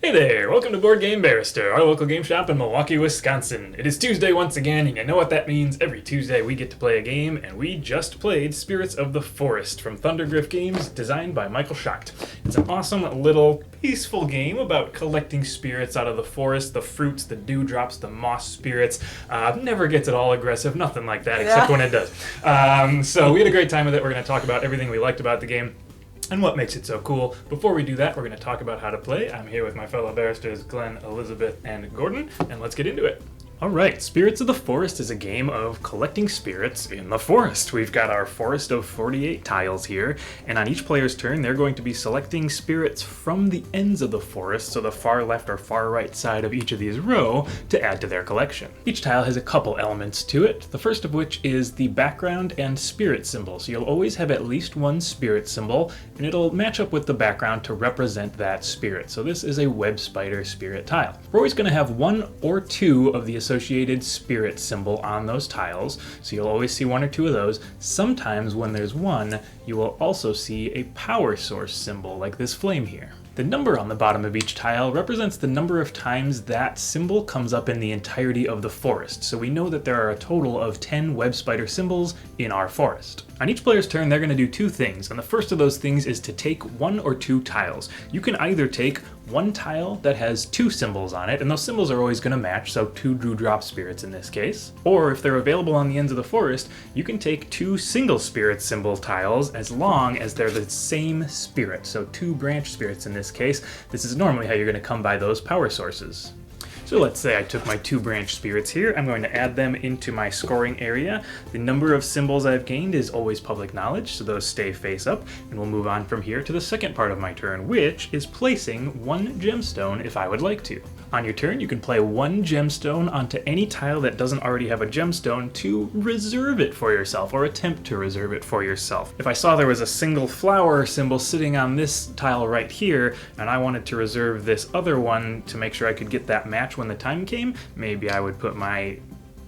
Hey there, welcome to Board Game Barrister, our local game shop in Milwaukee, Wisconsin. It is Tuesday once again, and you know what that means. Every Tuesday we get to play a game, and we just played Spirits of the Forest from Thundergriff Games, designed by Michael Schact. It's an awesome little peaceful game about collecting spirits out of the forest, the fruits, the dewdrops, the moss spirits. Never gets it all aggressive, nothing like that, except when it does. So we had a great time with it. We're going to talk about everything we liked about the game and what makes it so cool. Before we do that, we're going to talk about how to play. I'm here with my fellow barristers, Glenn, Elizabeth, and Gordon, and let's get into it. Alright, Spirits of the Forest is a game of collecting spirits in the forest. We've got our forest of 48 tiles here, and on each player's turn they're going to be selecting spirits from the ends of the forest, so the far left or far right side of each of these row, to add to their collection. Each tile has a couple elements to it, the first of which is the background and spirit symbol. So you'll always have at least one spirit symbol, and it'll match up with the background to represent that spirit. So this is a web spider spirit tile. We're always going to have one or two of the associated spirit symbol on those tiles, so you'll always see one or two of those. Sometimes when there's one, you will also see a power source symbol like this flame here. The number on the bottom of each tile represents the number of times that symbol comes up in the entirety of the forest, so we know that there are a total of 10 web spider symbols in our forest. On each player's turn, they're going to do two things, and the first of those things is to take one or two tiles. You can either take one tile that has two symbols on it, and those symbols are always going to match, so two dewdrop spirits in this case. Or if they're available on the ends of the forest, you can take two single spirit symbol tiles as long as they're the same spirit, so two branch spirits in this case. This is normally how you're going to come by those power sources. So let's say I took my two branch spirits here. I'm going to add them into my scoring area. The number of symbols I've gained is always public knowledge, so those stay face up. And we'll move on from here to the second part of my turn, which is placing one gemstone if I would like to. On your turn, you can play one gemstone onto any tile that doesn't already have a gemstone to reserve it for yourself, or attempt to reserve it for yourself. If I saw there was a single flower symbol sitting on this tile right here, and I wanted to reserve this other one to make sure I could get that match when the time came, maybe I would put my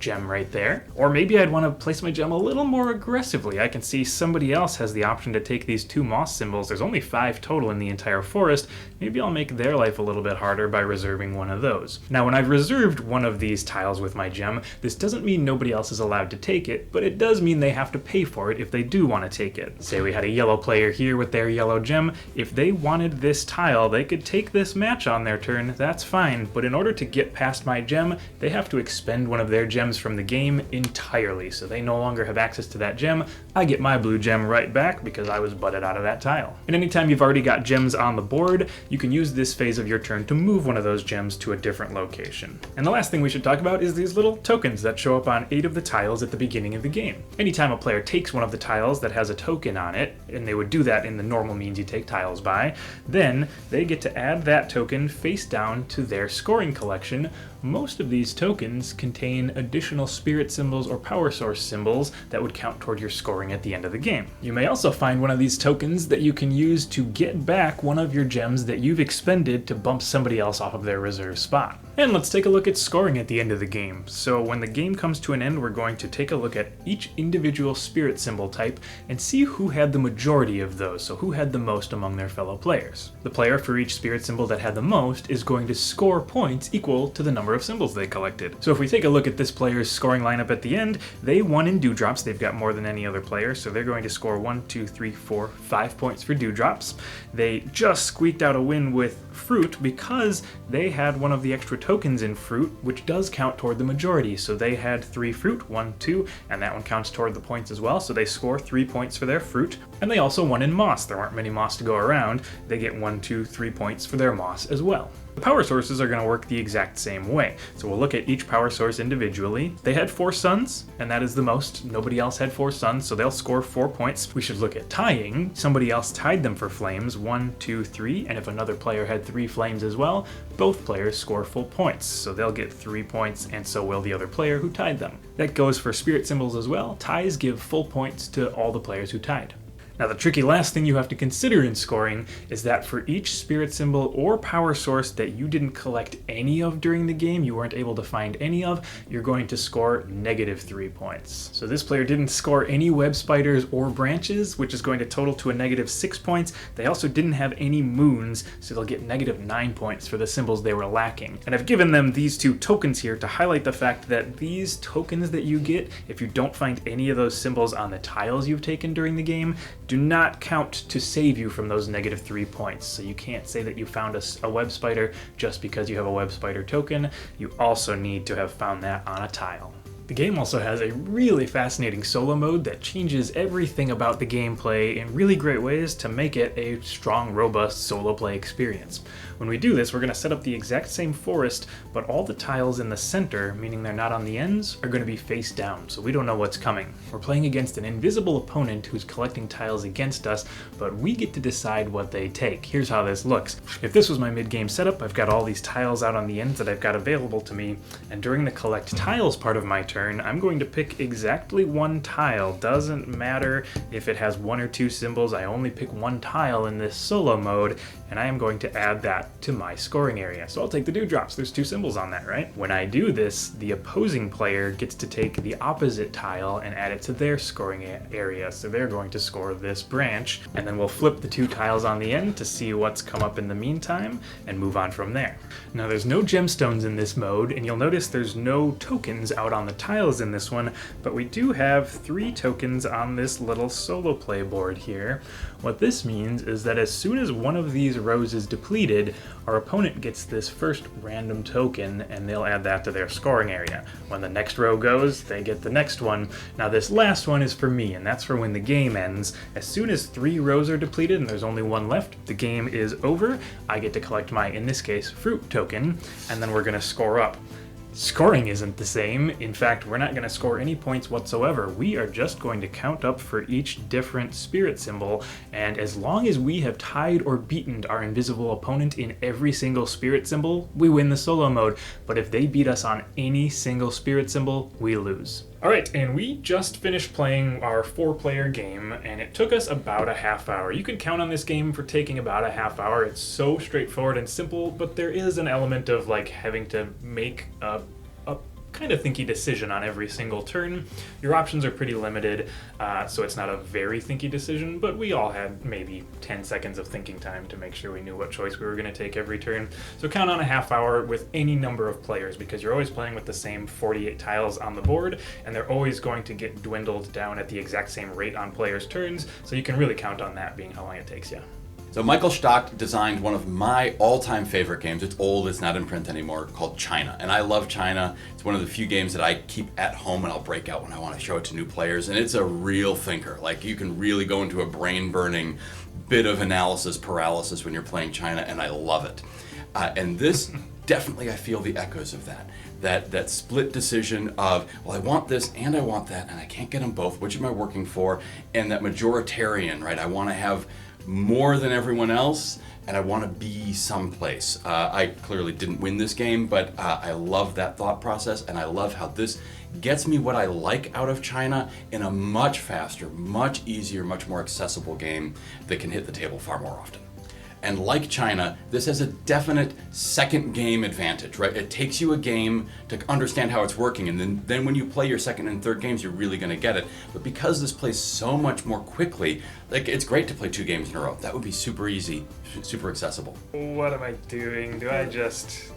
gem right there. Or maybe I'd want to place my gem a little more aggressively. I can see somebody else has the option to take these two moss symbols. There's only 5 total in the entire forest. Maybe I'll make their life a little bit harder by reserving one of those. Now, when I've reserved one of these tiles with my gem, this doesn't mean nobody else is allowed to take it, but it does mean they have to pay for it if they do want to take it. Say we had a yellow player here with their yellow gem. If they wanted this tile, they could take this match on their turn, that's fine, but in order to get past my gem, they have to expend one of their gems from the game entirely, so they no longer have access to that gem. I get my blue gem right back because I was butted out of that tile. And anytime you've already got gems on the board, you can use this phase of your turn to move one of those gems to a different location. And the last thing we should talk about is these little tokens that show up on 8 of the tiles at the beginning of the game. Anytime a player takes one of the tiles that has a token on it, and they would do that in the normal means you take tiles by, then they get to add that token face down to their scoring collection. Most of these tokens contain additional spirit symbols or power source symbols that would count toward your scoring at the end of the game. You may also find one of these tokens that you can use to get back one of your gems that you've expended to bump somebody else off of their reserve spot. And let's take a look at scoring at the end of the game. So when the game comes to an end, we're going to take a look at each individual spirit symbol type and see who had the majority of those, so who had the most among their fellow players. The player for each spirit symbol that had the most is going to score points equal to the number of symbols they collected. So if we take a look at this player's scoring lineup at the end, they won in dewdrops. They've got more than any other player, so they're going to score 1, 2, 3, 4, 5 points for dewdrops. They just squeaked out a win with fruit because they had one of the extra tokens in fruit, which does count toward the majority. So they had 3 fruit, 1, 2, and that one counts toward the points as well, so they score 3 points for their fruit. And they also won in moss. There aren't many moss to go around. They get 1, 2, 3 points for their moss as well. The power sources are going to work the exact same way. So we'll look at each power source individually. They had 4 suns, and that is the most. Nobody else had 4 suns, so they'll score 4 points. We should look at tying. Somebody else tied them for flames, 1, 2, 3, and if another player had 3 flames as well, both players score full points. So they'll get 3 points, and so will the other player who tied them. That goes for spirit symbols as well. Ties give full points to all the players who tied. Now the tricky last thing you have to consider in scoring is that for each spirit symbol or power source that you didn't collect any of during the game, you weren't able to find any of, you're going to score -3 points. So this player didn't score any web spiders or branches, which is going to total to a -6 points. They also didn't have any moons, so they'll get -9 points for the symbols they were lacking. And I've given them these 2 tokens here to highlight the fact that these tokens that you get, if you don't find any of those symbols on the tiles you've taken during the game, do not count to save you from those -3 points. So you can't say that you found a web spider just because you have a web spider token. You also need to have found that on a tile. The game also has a really fascinating solo mode that changes everything about the gameplay in really great ways to make it a strong, robust solo play experience. When we do this, we're going to set up the exact same forest, but all the tiles in the center, meaning they're not on the ends, are going to be face down, so we don't know what's coming. We're playing against an invisible opponent who's collecting tiles against us, but we get to decide what they take. Here's how this looks. If this was my mid-game setup, I've got all these tiles out on the ends that I've got available to me, and during the collect tiles part of my turn, I'm going to pick exactly 1 tile. Doesn't matter if it has 1 or 2 symbols, I only pick 1 tile in this solo mode, and I am going to add that to my scoring area. So I'll take the dewdrops, there's 2 symbols on that, right? When I do this, the opposing player gets to take the opposite tile and add it to their scoring area, so they're going to score this branch, and then we'll flip the 2 tiles on the end to see what's come up in the meantime, and move on from there. Now there's no gemstones in this mode, and you'll notice there's no tokens out on the tiles in this one, but we do have 3 tokens on this little solo play board here. What this means is that as soon as one of these rows is depleted, our opponent gets this first random token and they'll add that to their scoring area. When the next row goes, they get the next one. Now this last one is for me, and that's for when the game ends. As soon as 3 rows are depleted and there's only 1 left, the game is over. I get to collect my, in this case, fruit token, and then we're going to score up. Scoring isn't the same. In fact, we're not going to score any points whatsoever. We are just going to count up for each different spirit symbol, and as long as we have tied or beaten our invisible opponent in every single spirit symbol, we win the solo mode. But if they beat us on any single spirit symbol, we lose. Alright, and we just finished playing our 4-player game, and it took us about a half hour. You can count on this game for taking about a half hour. It's so straightforward and simple, but there is an element of like having to make a kind of thinky decision on every single turn. Your options are pretty limited, so it's not a very thinky decision, but we all had maybe 10 seconds of thinking time to make sure we knew what choice we were going to take every turn. So count on a half hour with any number of players, because you're always playing with the same 48 tiles on the board, and they're always going to get dwindled down at the exact same rate on players' turns, so you can really count on that being how long it takes you. So Michael Schact designed one of my all-time favorite games. It's old, it's not in print anymore, called China. And I love China. It's one of the few games that I keep at home and I'll break out when I want to show it to new players. And it's a real thinker. Like, you can really go into a brain-burning bit of analysis paralysis when you're playing China, and I love it. And this, definitely I feel the echoes of that. That split decision of, well, I want this and I want that, and I can't get them both. Which am I working for? And that majoritarian, right? I want to have more than everyone else, and I want to be someplace. I clearly didn't win this game, but I love that thought process, and I love how this gets me what I like out of China in a much faster, much easier, much more accessible game that can hit the table far more often. And like China, this has a definite second game advantage, right? It takes you a game to understand how it's working, and then when you play your second and third games, you're really going to get it. But because this plays so much more quickly, like, it's great to play 2 games in a row. That would be super easy, super accessible. What am I doing? Do I just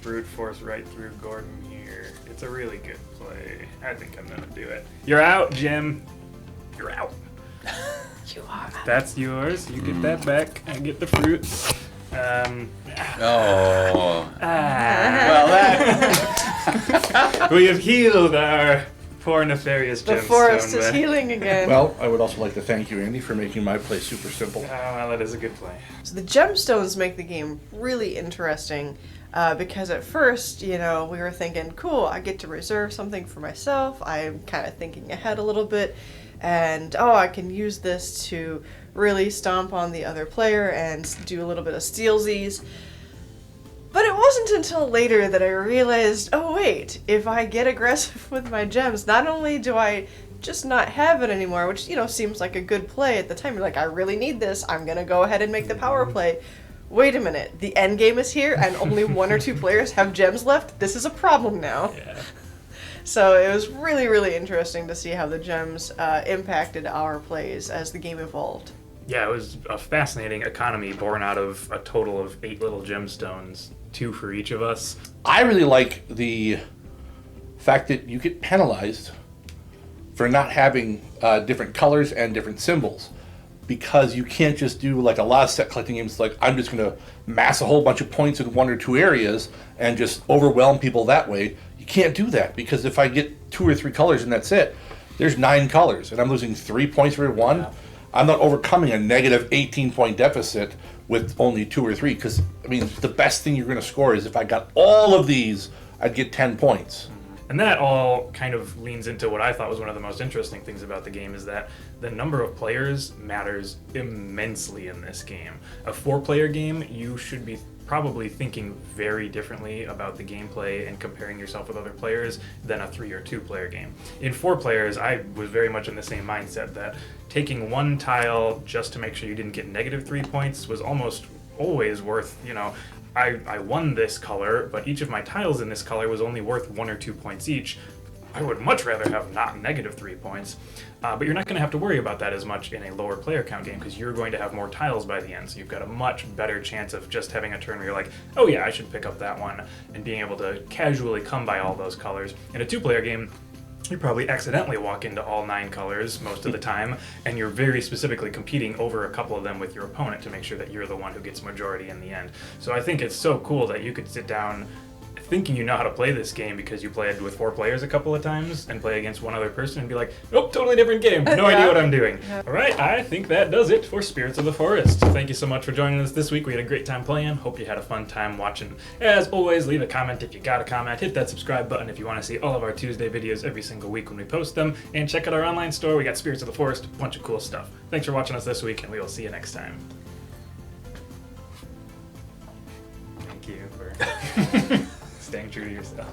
brute force right through Gordon here? It's a really good play. I think I'm going to do it. You're out, Jim. You're out. You are. That's yours. You get that back. I get the fruit. Well, that we have healed our poor nefarious gemstone. The forest is healing again. Well, I would also like to thank you, Andy, for making my play super simple. Oh, well, that is a good play. So the gemstones make the game really interesting, because at first, we were thinking, cool, I get to reserve something for myself. I'm kind of thinking ahead a little bit. And, I can use this to really stomp on the other player and do a little bit of stealsies. But it wasn't until later that I realized, oh wait, if I get aggressive with my gems, not only do I just not have it anymore, which, you know, seems like a good play at the time. You're like, I really need this. I'm going to go ahead and make the power play. Wait a minute. The end game is here and only 1 or 2 players have gems left. This is a problem now. Yeah. So it was really, really interesting to see how the gems impacted our plays as the game evolved. Yeah, it was a fascinating economy born out of a total of 8 little gemstones, 2 for each of us. I really like the fact that you get penalized for not having different colors and different symbols, because you can't just do like a lot of set collecting games like I'm just going to mass a whole bunch of points in 1 or 2 areas and just overwhelm people that way. You can't do that, because if I get 2 or 3 colors and that's it, there's 9 colors and I'm losing 3 points for 1. Yeah. I'm not overcoming a negative 18-point deficit with only 2 or 3, because, I mean, the best thing you're going to score is if I got all of these, I'd get 10 points. And that all kind of leans into what I thought was one of the most interesting things about the game, is that the number of players matters immensely in this game. A 4-player game, you should be probably thinking very differently about the gameplay and comparing yourself with other players than a 3 or 2-player game. In 4 players, I was very much in the same mindset that taking 1 tile just to make sure you didn't get negative 3 points was almost always worth, you know, I won this color, but each of my tiles in this color was only worth 1 or 2 points each. I would much rather have not negative 3 points, but you're not going to have to worry about that as much in a lower player count game, because you're going to have more tiles by the end, so you've got a much better chance of just having a turn where you're like, oh yeah, I should pick up that one, and being able to casually come by all those colors. In a 2-player game, you probably accidentally walk into all 9 colors most of the time, and you're very specifically competing over a couple of them with your opponent to make sure that you're the one who gets majority in the end. So I think it's so cool that you could sit down thinking you know how to play this game because you played with 4 players a couple of times and play against one other person and be like, nope, totally different game. No idea what I'm doing. All right, I think that does it for Spirits of the Forest. Thank you so much for joining us this week. We had a great time playing. Hope you had a fun time watching. As always, leave a comment if you got a comment. Hit that subscribe button if you want to see all of our Tuesday videos every single week when we post them. And check out our online store. We got Spirits of the Forest, a bunch of cool stuff. Thanks for watching us this week, and we will see you next time. Thank you for staying true to yourself.